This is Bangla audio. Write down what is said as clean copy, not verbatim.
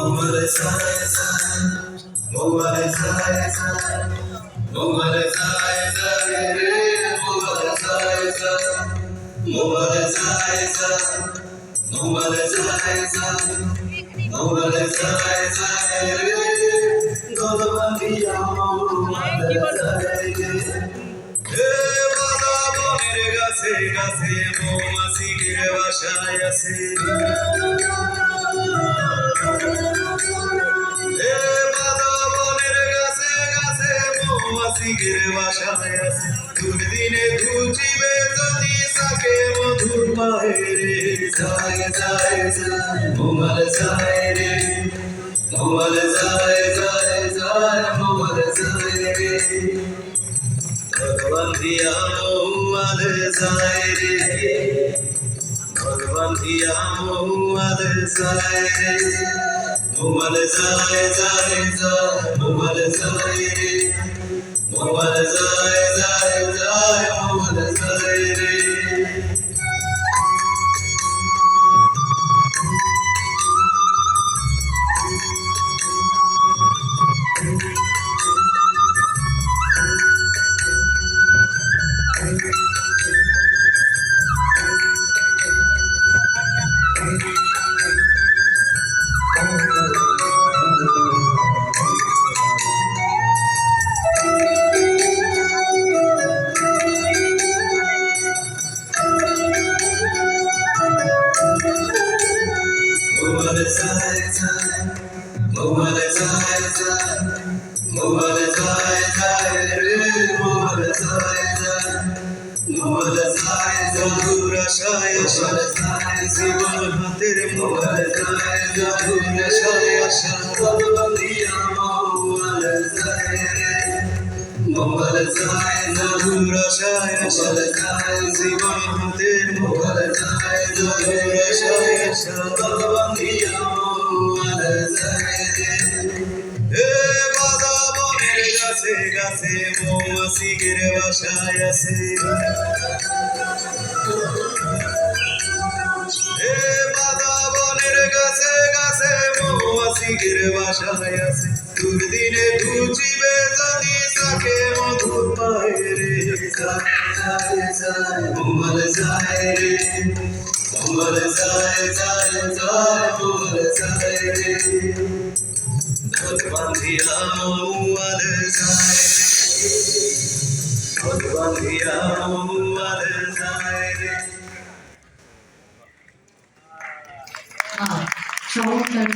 Mobile sai sai, mobile sai sai, mobile sai sai re, mobile sai sai, mobile sai sai, mobile sai sai, mobile sai sai re, golbandiya mobile sai re. Hey, baba bonir gaছে গাছে মৌমাছির বাসায় আছে মৌমাছির বাসায় আছে দুর্দিনে ঘুচিবে যদি সাকে মধুর পায়ে রে যায় যায় যায় মোমাল যায় রে মোমাল যায় যায় যায় মোমাল যায় রে ভগবান দিয়া মোমাল যায় রে ভগবান দিয়া মোমাল যায় রে মোমাল যায় যায় যায় মোমাল যায় রে মোমাল যায় যায় যায় মোমাল যায় রে মোমাল যায় যায় মোমাল যায় যায় মোমাল যায় যায় রে মোমাল যায় যায় মোমাল যায় মধুর আশায় আশা জীবন হাতের মোমাল যায় মধুর আশায় আশা বলবন্দিয়া মোমাল যায় রে মোমাল যায় মধুর আশায় আশা জীবন হাতের মোমাল যায় মধুর আশায় আশা বলবন্দিয়া মোমাল যায় রে হে বাদা বনের গাছে গাছে মৌমাছির বাসায় আছে হে বাদা বনের গাছে গাছে মৌমাছির বাসায় আছে দুর্দিনে ঘুচিবে যদি সাকে মধুর পায়ে রে যায় যায় যায় মোমাল যায় রে মোমাল যায় যায় যায় মোমাল যায় রে ভগবান দিয়া মোমাল যায় রে ভগবান দিয়া মোমাল যায় রে চমৎকার।